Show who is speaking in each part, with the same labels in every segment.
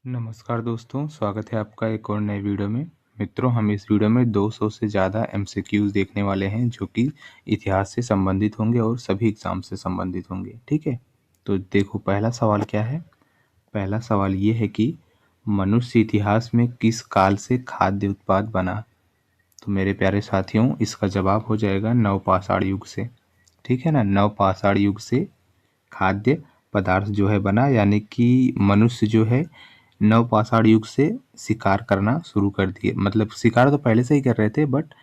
Speaker 1: नमस्कार दोस्तों, स्वागत है आपका एक और नए वीडियो में। मित्रों, हम इस वीडियो में 200 से ज़्यादा एमसीक्यूज़ देखने वाले हैं जो कि इतिहास से संबंधित होंगे और सभी एग्ज़ाम से संबंधित होंगे। ठीक है, तो देखो पहला सवाल क्या है। पहला सवाल ये है कि मनुष्य इतिहास में किस काल से खाद्य उत्पाद बना। तो मेरे प्यारे साथियों, इसका जवाब हो जाएगा नवपाषाण युग से। ठीक है ना, नवपाषाण युग से खाद्य पदार्थ जो है बना, यानी कि मनुष्य जो है नवपाषाण युग से शिकार करना शुरू कर दिए। मतलब शिकार तो पहले से ही कर रहे थे, बट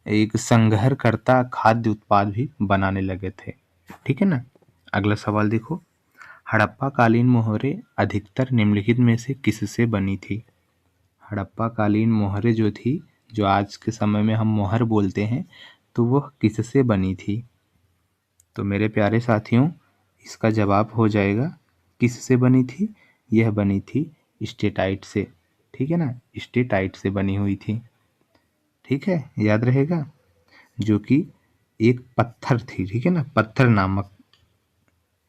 Speaker 1: एक संग्रह करता खाद्य उत्पाद भी बनाने लगे थे। ठीक है ना। अगला सवाल देखो, हड़प्पा कालीन मोहरें अधिकतर निम्नलिखित में से किससे बनी थी। हड़प्पा कालीन मोहरें जो थी, जो आज के समय में हम मोहर बोलते हैं, तो वह किससे बनी थी। तो मेरे प्यारे साथियों, इसका जवाब हो जाएगा किससे बनी थी। यह बनी थी स्टेटाइट से। ठीक है ना, स्टेटाइट से बनी हुई थी। ठीक है, याद रहेगा, जो कि एक पत्थर थी। ठीक है ना, पत्थर नामक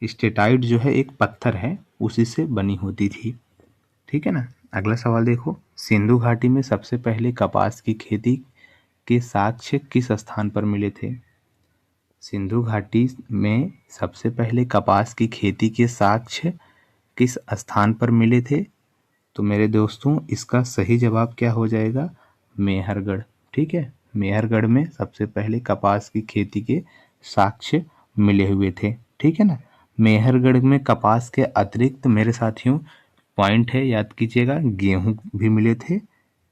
Speaker 1: स्टेटाइट जो है एक पत्थर है, उसी से बनी होती थी। ठीक है ना। अगला सवाल देखो, सिंधु घाटी में सबसे पहले कपास की खेती के साक्ष्य किस स्थान पर मिले थे। सिंधु घाटी में सबसे पहले कपास की खेती के साक्ष्य किस स्थान पर मिले थे। तो मेरे दोस्तों, इसका सही जवाब क्या हो जाएगा, मेहरगढ़। ठीक है, मेहरगढ़ में सबसे पहले कपास की खेती के साक्ष्य मिले हुए थे। ठीक है ना। मेहरगढ़ में कपास के अतिरिक्त मेरे साथियों पॉइंट है, याद कीजिएगा, गेहूं भी मिले थे।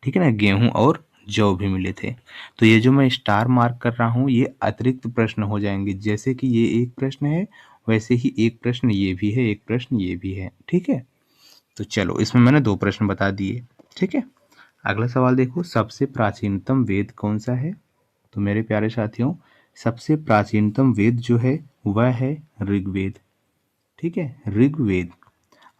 Speaker 1: ठीक है ना, गेहूं और जौ भी मिले थे। तो ये जो मैं स्टार मार्क कर रहा हूँ, ये अतिरिक्त प्रश्न हो जाएंगे। जैसे कि ये एक प्रश्न है, वैसे ही एक प्रश्न ये भी है, एक प्रश्न ये भी है। ठीक है, तो चलो, इसमें मैंने 2 प्रश्न बता दिए। ठीक है, अगला सवाल देखो, सबसे प्राचीनतम वेद कौन सा है। तो मेरे प्यारे साथियों, सबसे प्राचीनतम वेद जो है वह है ऋग्वेद। ठीक है, ऋग्वेद।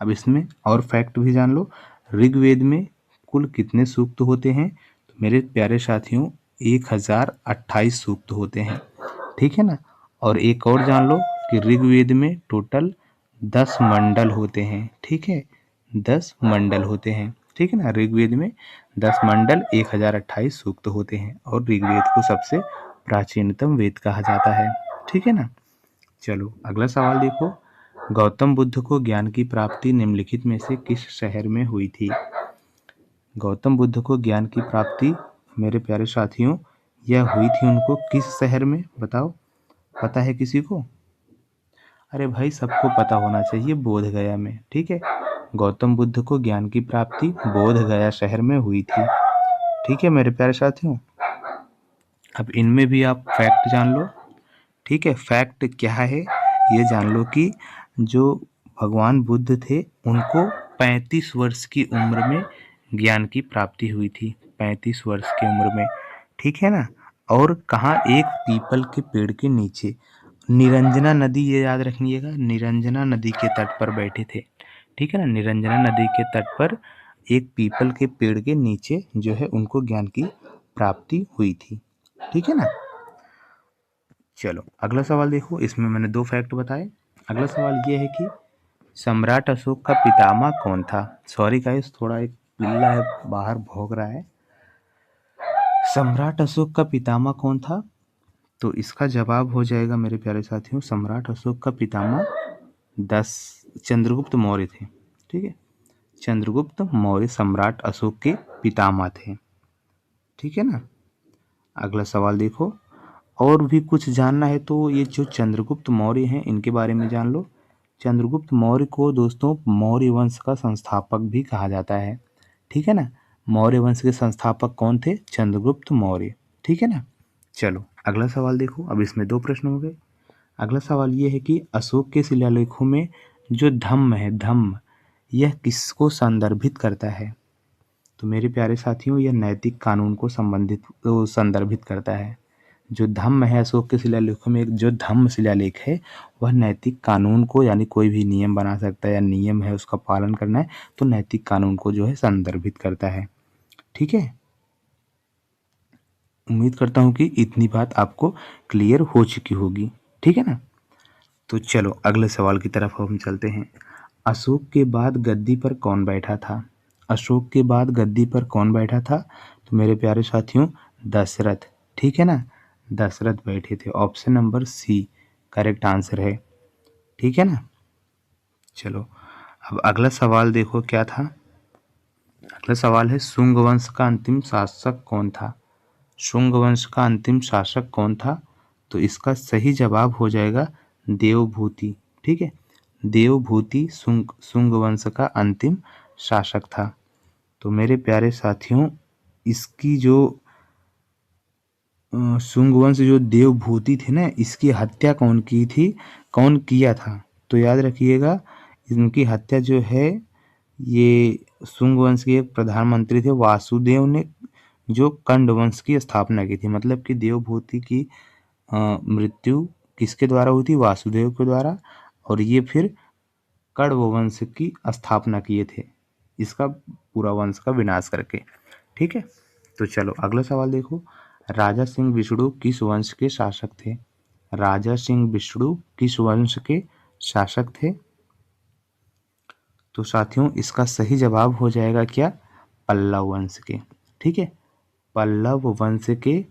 Speaker 1: अब इसमें और फैक्ट भी जान लो, ऋग्वेद में कुल कितने सूक्त होते हैं। तो मेरे प्यारे साथियों, 1028 सूक्त होते हैं। ठीक है ना। और एक और जान लो कि ऋग्वेद में टोटल 10 मंडल होते हैं। ठीक है, 10 मंडल होते हैं। ठीक है ना, ऋग्वेद में 10 मंडल 1028 सूक्त होते हैं और ऋग्वेद को सबसे प्राचीनतम वेद कहा जाता है। ठीक है ना। चलो, अगला सवाल देखो, गौतम बुद्ध को ज्ञान की प्राप्ति निम्नलिखित में से किस शहर में हुई थी। गौतम बुद्ध को ज्ञान की प्राप्ति मेरे प्यारे साथियों, यह हुई थी उनको किस शहर में, बताओ, पता है किसी को। अरे भाई, सबको पता होना चाहिए, बोध गया में। ठीक है, गौतम बुद्ध को ज्ञान की प्राप्ति बोध गया शहर में हुई थी। ठीक है मेरे प्यारे साथियों, अब इनमें भी आप फैक्ट जान लो। ठीक है, फैक्ट क्या है ये जान लो कि जो भगवान बुद्ध थे, उनको 35 वर्ष की उम्र में ज्ञान की प्राप्ति हुई थी। 35 वर्ष की उम्र में। ठीक है ना। और कहाँ, एक पीपल के पेड़ के नीचे, निरंजना नदी, ये याद रखिएगा, निरंजना नदी के तट पर बैठे थे। ठीक है ना, निरंजना नदी के तट पर एक पीपल के पेड़ के नीचे जो है उनको ज्ञान की प्राप्ति हुई थी। ठीक है ना। चलो, अगला सवाल देखो, इसमें मैंने 2 फैक्ट बताए। अगला सवाल ये है कि सम्राट अशोक का पितामह कौन था। सॉरी गाइस, थोड़ा एक पिल्ला है बाहर भौंक रहा है। सम्राट अशोक का पितामह कौन था। तो इसका जवाब हो जाएगा मेरे प्यारे साथियों, सम्राट अशोक का पितामह 10 चंद्रगुप्त मौर्य थे। ठीक है, चंद्रगुप्त मौर्य सम्राट अशोक के पितामह थे। ठीक है ना। अगला सवाल देखो, और भी कुछ जानना है तो ये जो चंद्रगुप्त मौर्य हैं, इनके बारे में जान लो। चंद्रगुप्त मौर्य को दोस्तों मौर्य वंश का संस्थापक भी कहा जाता है। ठीक है ना, मौर्य वंश के संस्थापक कौन थे, चंद्रगुप्त मौर्य। ठीक है ना। चलो, अगला सवाल देखो, अब इसमें 2 प्रश्न हो गए। अगला सवाल ये है कि अशोक के शिलालेखों में जो धम्म है, धम्म, यह किसको संदर्भित करता है। तो मेरे प्यारे साथियों, यह नैतिक कानून को संदर्भित करता है। जो धम्म है, अशोक के शिलालेखों में एक जो धम्म शिलालेख है, वह नैतिक कानून को, यानी कोई भी नियम बना सकता है या नियम है उसका पालन करना है, तो नैतिक कानून को जो है संदर्भित करता है। ठीक है, उम्मीद करता हूँ कि इतनी बात आपको क्लियर हो चुकी होगी। ठीक है ना। तो चलो, अगले सवाल की तरफ हम चलते हैं। अशोक के बाद गद्दी पर कौन बैठा था। अशोक के बाद गद्दी पर कौन बैठा था? तो मेरे प्यारे साथियों, दशरथ। ठीक है ना, दशरथ बैठे थे। Option number C correct answer है। ठीक है ना। चलो अब अगला सवाल देखो क्या था। अगला सवाल है शुंग वंश का अंतिम शासक कौन था? शुंग वंश का अंतिम शासक कौन था? तो इसका सही जवाब हो जाएगा देवभूति। ठीक है, देवभूति शुंग वंश का अंतिम शासक था। तो मेरे प्यारे साथियों, इसकी जो शुंग वंश जो देवभूति थे ना, इसकी हत्या कौन की थी, कौन किया था? तो याद रखिएगा, इनकी हत्या जो है ये शुंग वंश के एक प्रधानमंत्री थे वासुदेव ने, जो कंड वंश की स्थापना की थी। मतलब कि देवभूति की मृत्यु किसके द्वारा हुई थी? वासुदेव के द्वारा। और ये फिर कण्व वंश की स्थापना किए थे, इसका पूरा वंश का विनाश करके। ठीक है, तो चलो अगला सवाल देखो। राजा सिंह विष्णु किस वंश के शासक थे? राजा सिंह विष्णु किस वंश के शासक थे? तो साथियों, इसका सही जवाब हो जाएगा क्या? पल्लव वंश के। ठीक है, पल्लव वंश के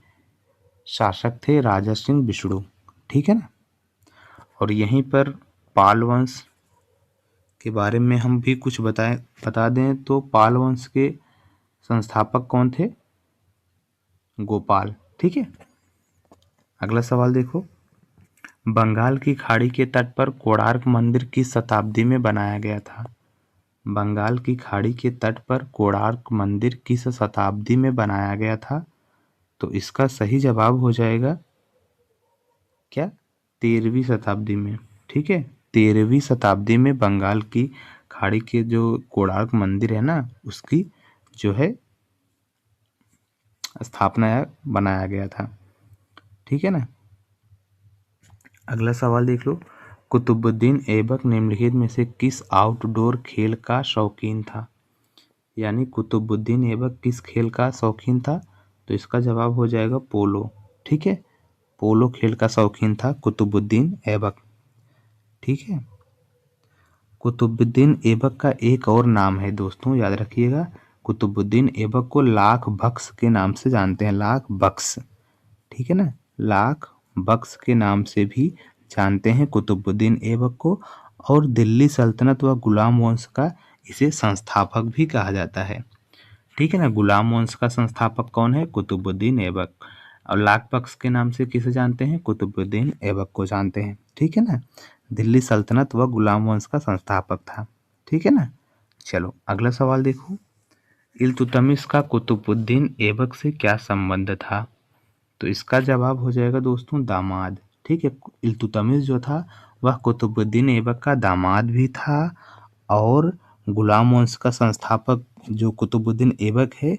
Speaker 1: शासक थे राजा सिंह विष्णु। ठीक है ना। और यहीं पर पाल वंश के बारे में हम भी कुछ बता दें तो पाल वंश के संस्थापक कौन थे? गोपाल। ठीक है, अगला सवाल देखो। बंगाल की खाड़ी के तट पर कोणार्क मंदिर किस शताब्दी में बनाया गया था? बंगाल की खाड़ी के तट पर कोणार्क मंदिर किस शताब्दी में बनाया गया था? तो इसका सही जवाब हो जाएगा क्या? 13वीं शताब्दी में। ठीक है, 13वीं शताब्दी में बंगाल की खाड़ी के जो कोणार्क मंदिर है ना, उसकी जो है स्थापना या बनाया गया था। ठीक है ना। अगला सवाल देख लो। कुतुबुद्दीन ऐबक निम्नलिखित में से किस आउटडोर खेल का शौकीन था? यानी कुतुबुद्दीन ऐबक किस खेल का शौकीन था? तो इसका जवाब हो जाएगा पोलो। ठीक है, पोलो खेल का शौकीन था कुतुबुद्दीन ऐबक। ठीक है, कुतुबुद्दीन ऐबक का एक और नाम है दोस्तों, याद रखिएगा। कुतुबुद्दीन ऐबक को लाख बख्श के नाम से जानते हैं, लाख बख्श। ठीक है ना, लाख बख्श के नाम से भी जानते हैं कुतुबुद्दीन ऐबक को। और दिल्ली सल्तनत व गुलाम वंश का इसे संस्थापक भी कहा जाता है। ठीक है ना, गुलाम वंश का संस्थापक कौन है? कुतुबुद्दीन ऐबक। और लाख बख्श के नाम से किसे जानते हैं? कुतुबुद्दीन ऐबक को जानते हैं। ठीक है ना, दिल्ली सल्तनत व गुलाम वंश का संस्थापक था। ठीक है ना। चलो अगला सवाल देखो। इल्तुतमिश का कुतुबुद्दीन ऐबक से क्या संबंध था? तो इसका जवाब हो जाएगा दोस्तों दामाद। ठीक है, इल्तुतमिश जो था वह कुतुबुद्दीन ऐबक का दामाद भी था, और गुलाम वंश का संस्थापक जो कुतुबुद्दीन ऐबक है,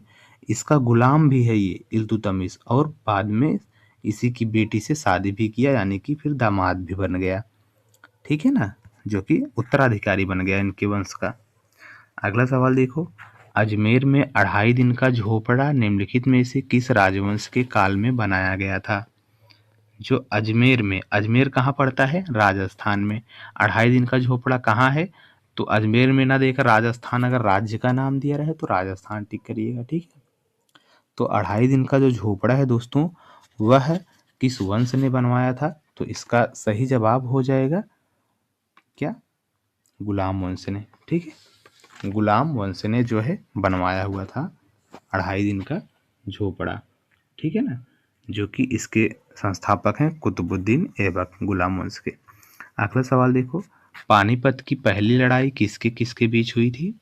Speaker 1: इसका गुलाम भी है ये इल्तुतमिश। और बाद में इसी की बेटी से शादी भी किया, यानी कि फिर दामाद भी बन गया। ठीक है ना, जो कि उत्तराधिकारी बन गया इनके वंश का। अगला सवाल देखो। अजमेर में 2.5 दिन का झोपड़ा निम्नलिखित में से किस राजवंश के काल में बनाया गया था? जो अजमेर कहाँ पड़ता है? राजस्थान में। 2.5 दिन का झोपड़ा कहाँ है? तो अजमेर में ना देकर राजस्थान अगर राज्य का नाम दिया रहे तो राजस्थान टिक करिएगा। ठीक है, तो 2.5 दिन का जो झोपड़ा है दोस्तों, वह किस वंश ने बनवाया था? तो इसका सही जवाब हो जाएगा क्या? गुलाम वंश ने। ठीक है, गुलाम वंश ने जो है बनवाया हुआ था 2.5 दिन का झोपड़ा। ठीक है ना, जो कि इसके संस्थापक हैं कुतुबुद्दीन ऐबक, गुलाम वंश के। अगला सवाल देखो। पानीपत की पहली लड़ाई किसके किसके बीच हुई थी?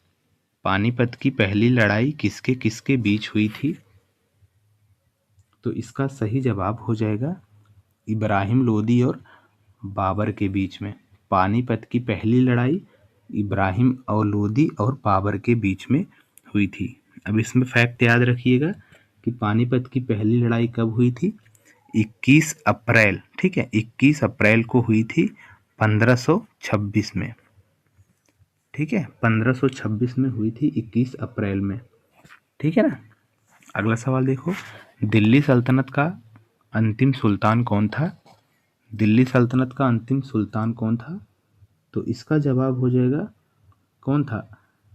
Speaker 1: पानीपत की पहली लड़ाई किसके किसके बीच हुई थी? तो इसका सही जवाब हो जाएगा इब्राहिम लोदी और बाबर के बीच में। पानीपत की पहली लड़ाई इब्राहिम और लोदी और बाबर के बीच में हुई थी। अब इसमें फैक्ट याद रखिएगा कि पानीपत की पहली लड़ाई कब हुई थी? 21 अप्रैल। ठीक है, 21 अप्रैल को हुई थी 1526 में। ठीक है, 1526 में हुई थी 21 अप्रैल में। ठीक है ना। अगला सवाल देखो। दिल्ली सल्तनत का अंतिम सुल्तान कौन था? दिल्ली सल्तनत का अंतिम सुल्तान कौन था? तो इसका जवाब हो जाएगा कौन था?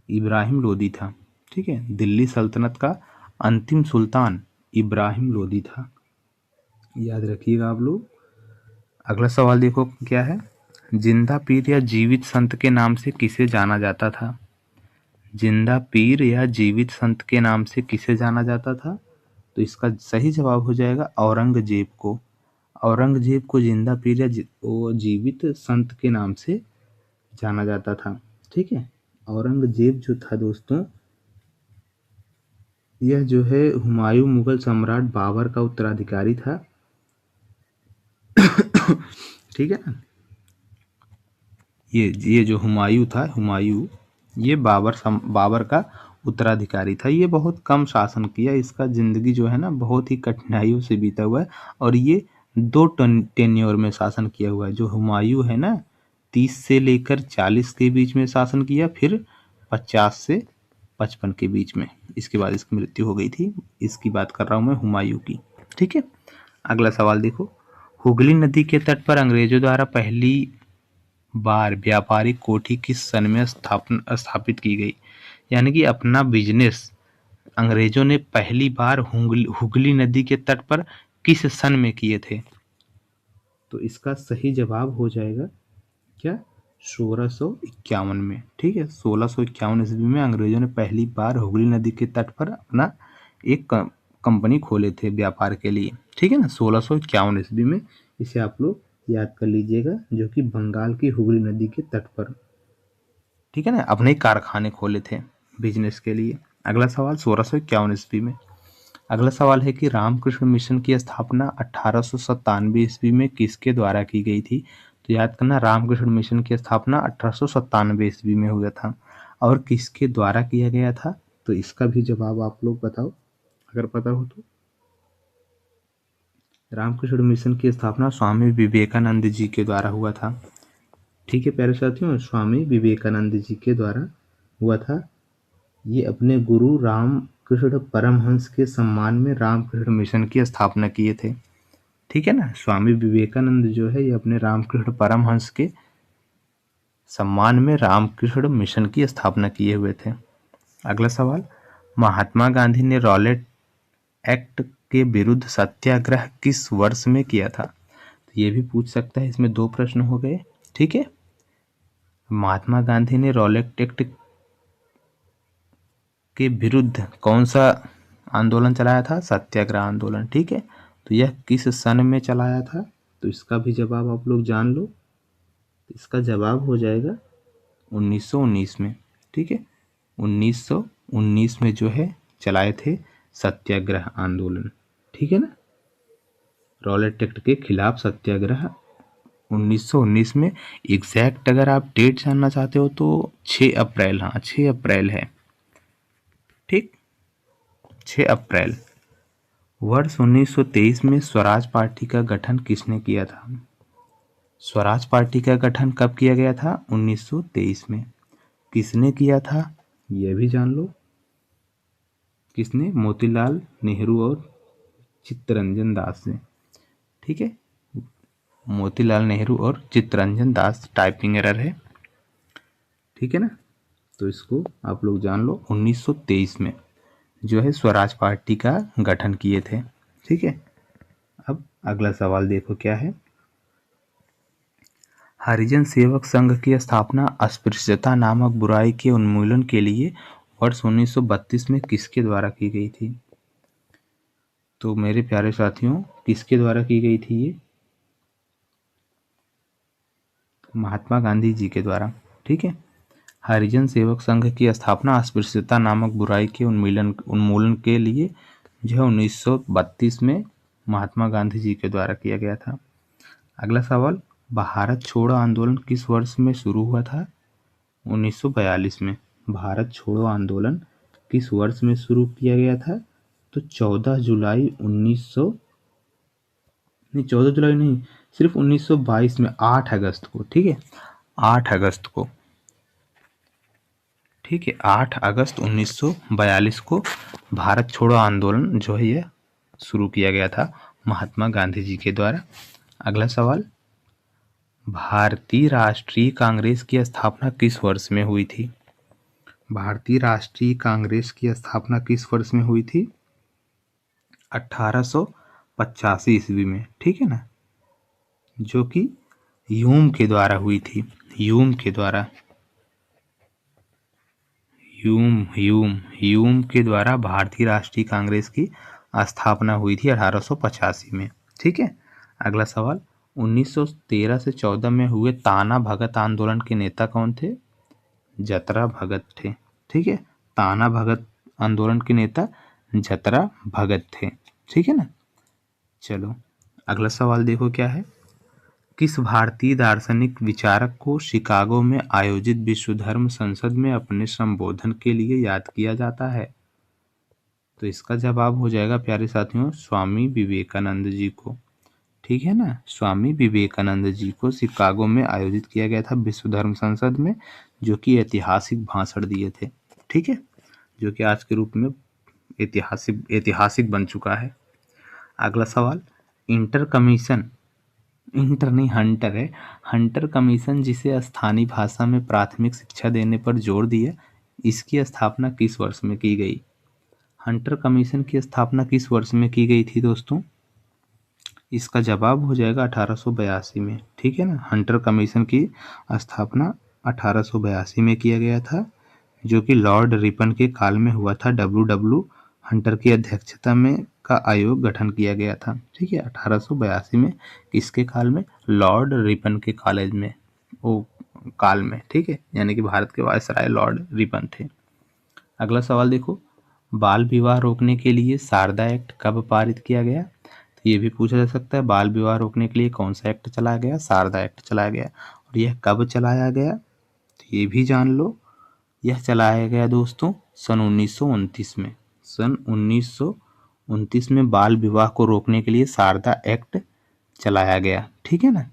Speaker 1: इब्राहिम लोदी था। ठीक है। दिल्ली सल्तनत का अंतिम सुल्तान इब्राहिम लोदी था, याद रखिएगा आप लोग। अगला सवाल देखो क्या है। जिंदा पीर या जीवित संत के नाम से किसे जाना जाता था? जिंदा पीर या जीवित संत के नाम से किसे जाना जाता था? तो इसका सही जवाब हो जाएगा औरंगजेब को। औरंगजेब को जिंदा पीर या वो जीवित संत के नाम से जाना जाता था। ठीक है। औरंगजेब जो था दोस्तों, यह जो है हुमायूं मुगल सम्राट बाबर का उत्तराधिकारी था। ठीक है ना। ये जो हुमायूं था, हुमायूं, ये बाबर का उत्तराधिकारी था। ये बहुत कम शासन किया, इसका जिंदगी जो है ना बहुत ही कठिनाइयों से बीता हुआ है। और ये 2 टेन्योर में शासन किया हुआ है। जो हुमायूं है ना 30 से लेकर 40 के बीच में शासन किया, फिर 50 से 55 के बीच में, इसके बाद इसकी मृत्यु हो गई थी। इसकी बात कर रहा हूँ मैं हुमायूं की। ठीक है। अगला सवाल देखो। हुगली नदी के तट पर अंग्रेजों द्वारा पहली बार व्यापारिक कोठी किस सन में स्थापित की गई? यानी कि अपना बिजनेस अंग्रेजों ने पहली बार हुगली नदी के तट पर किस सन में किए थे? तो इसका सही जवाब हो जाएगा क्या? 1651 में। ठीक है। 1651 ईस्वी में अंग्रेजों ने पहली बार हुगली नदी के तट पर अपना एक कंपनी खोले थे व्यापार के लिए। ठीक है ना। 1651 ईस्वी में, इसे आप लोग याद कर लीजिएगा, जो कि बंगाल की हुगली नदी के तट पर, ठीक है ना, अपने ही कारखाने खोले थे बिजनेस के लिए। अगला सवाल 1651 ईस्वी में। अगला सवाल है कि रामकृष्ण मिशन की स्थापना 1897 ईस्वी में किसके द्वारा की गई थी? तो याद करना, रामकृष्ण मिशन की स्थापना 1897 ईस्वी में हुआ था। और किसके द्वारा किया गया था? तो इसका भी जवाब आप लोग बताओ अगर पता हो तो। रामकृष्ण मिशन की स्थापना स्वामी विवेकानंद जी के द्वारा हुआ था। ठीक है प्यारे साथियों, स्वामी विवेकानंद जी के द्वारा हुआ था। ये अपने गुरु रामकृष्ण परमहंस के सम्मान में रामकृष्ण मिशन की स्थापना किए थे। ठीक है ना। स्वामी विवेकानंद जो है ये अपने रामकृष्ण परमहंस के सम्मान में रामकृष्ण मिशन की स्थापना किए हुए थे। अगला सवाल। महात्मा गांधी ने रॉलेट एक्ट के विरुद्ध सत्याग्रह किस वर्ष में किया था? तो ये भी पूछ सकता है, इसमें 2 प्रश्न हो गए। ठीक है। महात्मा गांधी ने रॉलेट एक्ट के विरुद्ध कौन सा आंदोलन चलाया था? सत्याग्रह आंदोलन। ठीक है। तो यह किस सन में चलाया था? तो इसका भी जवाब आप लोग जान लो। इसका जवाब हो जाएगा 1919 में। ठीक है। 1919 में जो है चलाए थे सत्याग्रह आंदोलन। ठीक है ना। रॉलेट एक्ट के खिलाफ सत्याग्रह 1919 में। एग्जैक्ट अगर आप डेट जानना चाहते हो तो 6 अप्रैल, हाँ 6 अप्रैल है। ठीक, 6 अप्रैल। वर्ष 1923 में स्वराज पार्टी का गठन किसने किया था? स्वराज पार्टी का गठन कब किया गया था? 1923 में। किसने किया था यह भी जान लो। किसने? मोतीलाल नेहरू और चित्तरंजन दास ने। ठीक है। मोतीलाल नेहरू और चित्तरंजन दास, टाइपिंग एरर है। ठीक है ना। तो इसको आप लोग जान लो, 1923 में जो है स्वराज पार्टी का गठन किए थे। ठीक है। अब अगला सवाल देखो क्या है। हरिजन सेवक संघ की स्थापना अस्पृश्यता नामक बुराई के उन्मूलन के लिए वर्ष 1932 में किसके द्वारा की गई थी? तो मेरे प्यारे साथियों, किसके द्वारा की गई थी ये? महात्मा गांधी जी के द्वारा। ठीक है। हरिजन सेवक संघ की स्थापना अस्पृश्यता नामक बुराई के उन्मूलन के लिए जो है 1932 में महात्मा गांधी जी के द्वारा किया गया था। अगला सवाल। भारत छोड़ो आंदोलन किस वर्ष में शुरू हुआ था? 1942 में। भारत छोड़ो आंदोलन किस वर्ष में शुरू किया गया था? तो 14 जुलाई 1900 नहीं, 14 जुलाई नहीं, सिर्फ 1922 में, 8 अगस्त को। ठीक है। 8 अगस्त को। ठीक है। 8 अगस्त 1942 को भारत छोड़ो आंदोलन जो है यह शुरू किया गया था महात्मा गांधी जी के द्वारा। अगला सवाल। भारतीय राष्ट्रीय कांग्रेस की स्थापना किस वर्ष में हुई थी? भारतीय राष्ट्रीय कांग्रेस की स्थापना किस वर्ष में हुई थी? 1885 ईस्वी में, ठीक है ना, जो कि ह्यूम के द्वारा हुई थी। ह्यूम के द्वारा, ह्यूम के द्वारा भारतीय राष्ट्रीय कांग्रेस की स्थापना हुई थी 1885 में, ठीक है। अगला सवाल, 1913 से 14 में हुए ताना भगत आंदोलन के नेता कौन थे? जतरा भगत थे, ठीक है। ताना भगत आंदोलन के नेता जतरा भगत थे, ठीक है ना। चलो अगला सवाल देखो क्या है। किस भारतीय दार्शनिक विचारक को शिकागो में आयोजित विश्व धर्म संसद में अपने संबोधन के लिए याद किया जाता है? तो इसका जवाब हो जाएगा प्यारे साथियों, स्वामी विवेकानंद जी को, ठीक है ना। स्वामी विवेकानंद जी को शिकागो में आयोजित किया गया था विश्व धर्म संसद में, जो कि ऐतिहासिक भाषण दिए थे, ठीक है, जो कि आज के रूप में ऐतिहासिक बन चुका है। अगला सवाल, इंटर कमीशन, इंटर नहीं हंटर है, हंटर कमीशन जिसे स्थानीय भाषा में प्राथमिक शिक्षा देने पर जोर दिया, इसकी स्थापना किस वर्ष में की गई? हंटर कमीशन की स्थापना किस वर्ष में की गई थी दोस्तों? इसका जवाब हो जाएगा 1882 में, ठीक है ना। हंटर कमीशन की स्थापना 1882 में किया गया था, जो कि लॉर्ड रिपन के काल में हुआ था। डब्ल्यू हंटर की अध्यक्षता में का आयोग गठन किया गया था, ठीक है, 1882 में। किसके काल में? लॉर्ड रिपन के कॉलेज में, ओ काल में, ठीक है, यानी कि भारत के वायसराय लॉर्ड रिपन थे। अगला सवाल देखो, बाल विवाह रोकने के लिए शारदा एक्ट कब पारित किया गया? तो ये भी पूछा जा सकता है, बाल विवाह रोकने के लिए कौन सा एक्ट चलाया गया? शारदा एक्ट चलाया गया। और यह कब चलाया गया? तो ये भी जान लो, यह चलाया गया दोस्तों सन 1929 में। सन 1929 में बाल विवाह को रोकने के लिए शारदा एक्ट चलाया गया, ठीक है ना,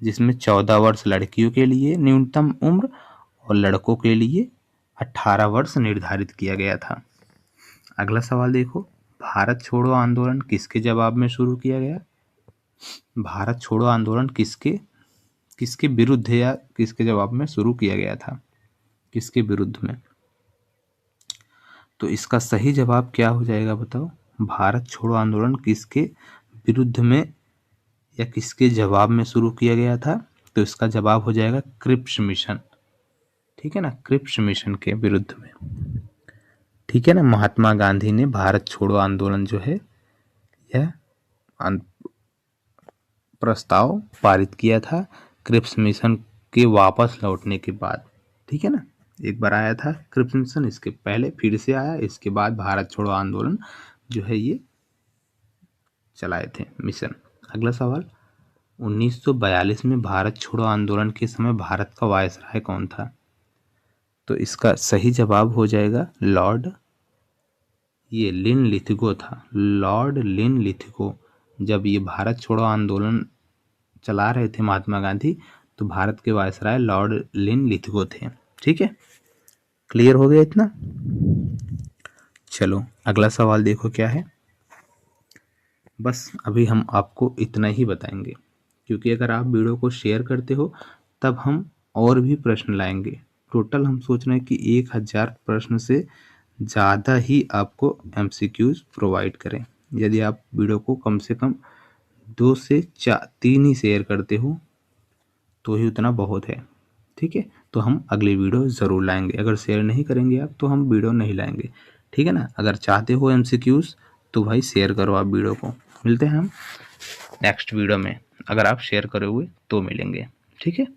Speaker 1: जिसमें 14 वर्ष लड़कियों के लिए न्यूनतम उम्र और लड़कों के लिए 18 वर्ष निर्धारित किया गया था। अगला सवाल देखो, भारत छोड़ो आंदोलन किसके जवाब में शुरू किया गया? भारत छोड़ो आंदोलन किसके विरुद्ध या किसके जवाब में शुरू किया गया था? किसके विरुद्ध में? तो इसका सही जवाब क्या हो जाएगा बताओ? भारत छोड़ो आंदोलन किसके विरुद्ध में या किसके जवाब में शुरू किया गया था? तो इसका जवाब हो जाएगा क्रिप्स मिशन, ठीक है ना, क्रिप्स मिशन के विरुद्ध में, ठीक है ना। महात्मा गांधी ने भारत छोड़ो आंदोलन जो है यह प्रस्ताव पारित किया था क्रिप्स मिशन के वापस लौटने के बाद, ठीक है ना। एक बार आया था क्रिप्स मिशन, इसके पहले फिर से आया, इसके बाद भारत छोड़ो आंदोलन जो है ये चलाए थे मिशन। अगला सवाल, 1942 में भारत छोड़ो आंदोलन के समय भारत का वायसराय कौन था? तो इसका सही जवाब हो जाएगा लॉर्ड लिनलिथगो था। लॉर्ड लिनलिथगो जब ये भारत छोड़ो आंदोलन चला रहे थे महात्मा गांधी, तो भारत के वायसराय लॉर्ड लिनलिथगो थे, ठीक है। क्लियर हो गया इतना? चलो अगला सवाल देखो क्या है। बस अभी हम आपको इतना ही बताएंगे, क्योंकि अगर आप वीडियो को शेयर करते हो तब हम और भी प्रश्न लाएंगे। टोटल हम सोच रहे हैं कि 1000 प्रश्न से ज़्यादा ही आपको MCQs प्रोवाइड करें। यदि आप वीडियो को कम से कम 2 से 3 ही शेयर करते हो तो ही उतना बहुत है, ठीक है। तो हम अगली वीडियो ज़रूर लाएंगे। अगर शेयर नहीं करेंगे आप तो हम वीडियो नहीं लाएंगे, ठीक है ना। अगर चाहते हो MCQs तो भाई शेयर करो आप वीडियो को। मिलते हैं हम नेक्स्ट वीडियो में, अगर आप शेयर करोगे तो मिलेंगे, ठीक है।